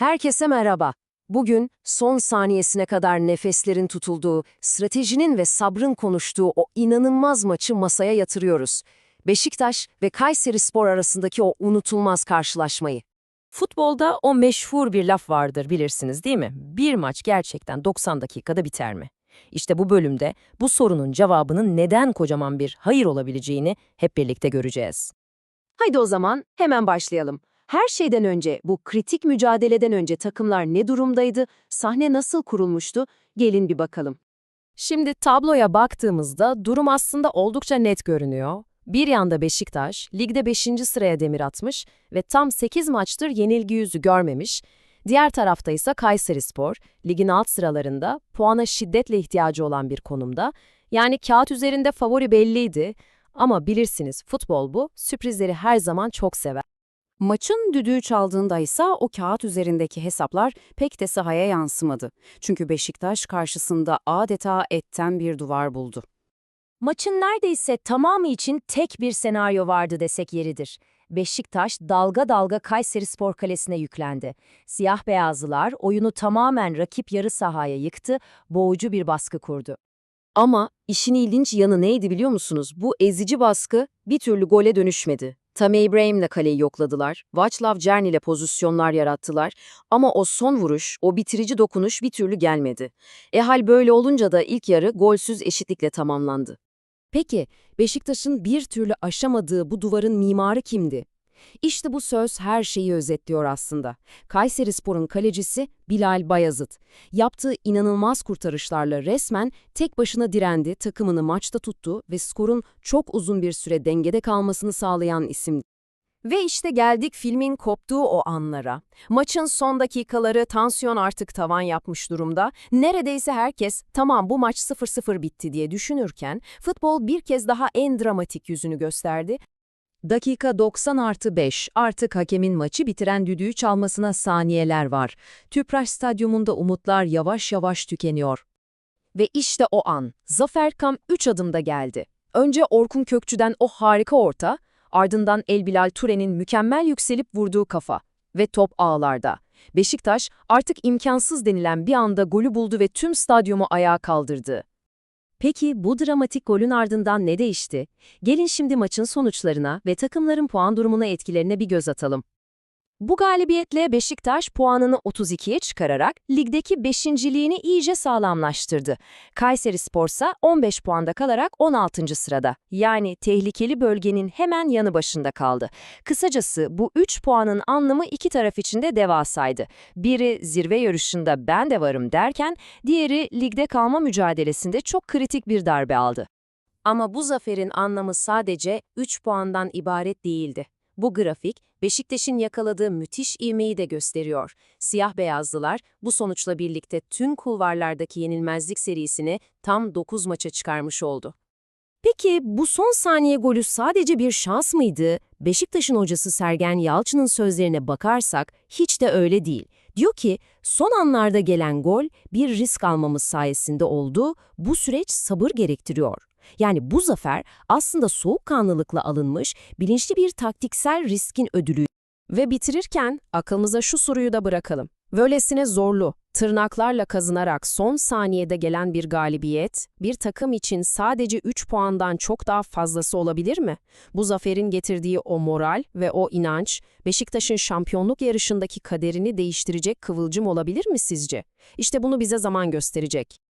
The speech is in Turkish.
Herkese merhaba. Bugün son saniyesine kadar nefeslerin tutulduğu, stratejinin ve sabrın konuştuğu o inanılmaz maçı masaya yatırıyoruz. Beşiktaş ve Kayserispor arasındaki o unutulmaz karşılaşmayı. Futbolda o meşhur bir laf vardır bilirsiniz değil mi? Bir maç gerçekten 90 dakikada biter mi? İşte bu bölümde bu sorunun cevabının neden kocaman bir hayır olabileceğini hep birlikte göreceğiz. Haydi o zaman hemen başlayalım. Her şeyden önce, bu kritik mücadeleden önce takımlar ne durumdaydı, sahne nasıl kurulmuştu? Gelin bir bakalım. Şimdi tabloya baktığımızda durum aslında oldukça net görünüyor. Bir yanda Beşiktaş, ligde 5. sıraya demir atmış ve tam 8 maçtır yenilgi yüzü görmemiş. Diğer tarafta ise Kayserispor, ligin alt sıralarında puana şiddetle ihtiyacı olan bir konumda. Yani kağıt üzerinde favori belliydi ama bilirsiniz futbol bu, sürprizleri her zaman çok sever. Maçın düdüğü çaldığında ise o kağıt üzerindeki hesaplar pek de sahaya yansımadı. Çünkü Beşiktaş karşısında adeta etten bir duvar buldu. Maçın neredeyse tamamı için tek bir senaryo vardı desek yeridir. Beşiktaş dalga dalga Kayserispor kalesine yüklendi. Siyah beyazlılar oyunu tamamen rakip yarı sahaya yıktı, boğucu bir baskı kurdu. Ama işin ilginç yanı neydi biliyor musunuz? Bu ezici baskı bir türlü gole dönüşmedi. Tammy Abraham'la kaleyi yokladılar, Václav Černý ile pozisyonlar yarattılar ama o son vuruş, o bitirici dokunuş bir türlü gelmedi. Hal böyle olunca da ilk yarı golsüz eşitlikle tamamlandı. Peki, Beşiktaş'ın bir türlü aşamadığı bu duvarın mimarı kimdi? İşte bu söz her şeyi özetliyor aslında. Kayserispor'un kalecisi Bilal Bayazıt. Yaptığı inanılmaz kurtarışlarla resmen tek başına direndi, takımını maçta tuttu ve skorun çok uzun bir süre dengede kalmasını sağlayan isim. Ve işte geldik filmin koptuğu o anlara. Maçın son dakikaları tansiyon artık tavan yapmış durumda. Neredeyse herkes tamam bu maç 0-0 bitti diye düşünürken futbol bir kez daha en dramatik yüzünü gösterdi. Dakika 90+5, artık hakemin maçı bitiren düdüğü çalmasına saniyeler var. Tüpraş Stadyumunda umutlar yavaş yavaş tükeniyor. Ve işte o an, Zafer Kam 3 adımda geldi. Önce Orkun Kökçü'den o harika orta, ardından Elbilal Ture'nin mükemmel yükselip vurduğu kafa ve top ağlarda. Beşiktaş artık imkansız denilen bir anda golü buldu ve tüm stadyumu ayağa kaldırdı. Peki bu dramatik golün ardından ne değişti? Gelin şimdi maçın sonuçlarına ve takımların puan durumuna etkilerine bir göz atalım. Bu galibiyetle Beşiktaş puanını 32'ye çıkararak ligdeki 5.liğini iyice sağlamlaştırdı. Kayserispor ise 15 puanda kalarak 16. sırada. Yani tehlikeli bölgenin hemen yanı başında kaldı. Kısacası bu 3 puanın anlamı iki taraf için de devasaydı. Biri zirve yarışında ben de varım derken, diğeri ligde kalma mücadelesinde çok kritik bir darbe aldı. Ama bu zaferin anlamı sadece 3 puandan ibaret değildi. Bu grafik, Beşiktaş'ın yakaladığı müthiş ivmeyi de gösteriyor. Siyah beyazlılar bu sonuçla birlikte tüm kulvarlardaki yenilmezlik serisini tam 9 maça çıkarmış oldu. Peki bu son saniye golü sadece bir şans mıydı? Beşiktaş'ın hocası Sergen Yalçın'ın sözlerine bakarsak hiç de öyle değil. Diyor ki son anlarda gelen gol bir risk almamız sayesinde oldu, bu süreç sabır gerektiriyor. Yani bu zafer aslında soğukkanlılıkla alınmış, bilinçli bir taktiksel riskin ödülü. Ve bitirirken aklımıza şu soruyu da bırakalım. Böylesine zorlu, tırnaklarla kazınarak son saniyede gelen bir galibiyet, bir takım için sadece 3 puandan çok daha fazlası olabilir mi? Bu zaferin getirdiği o moral ve o inanç, Beşiktaş'ın şampiyonluk yarışındaki kaderini değiştirecek kıvılcım olabilir mi sizce? İşte bunu bize zaman gösterecek.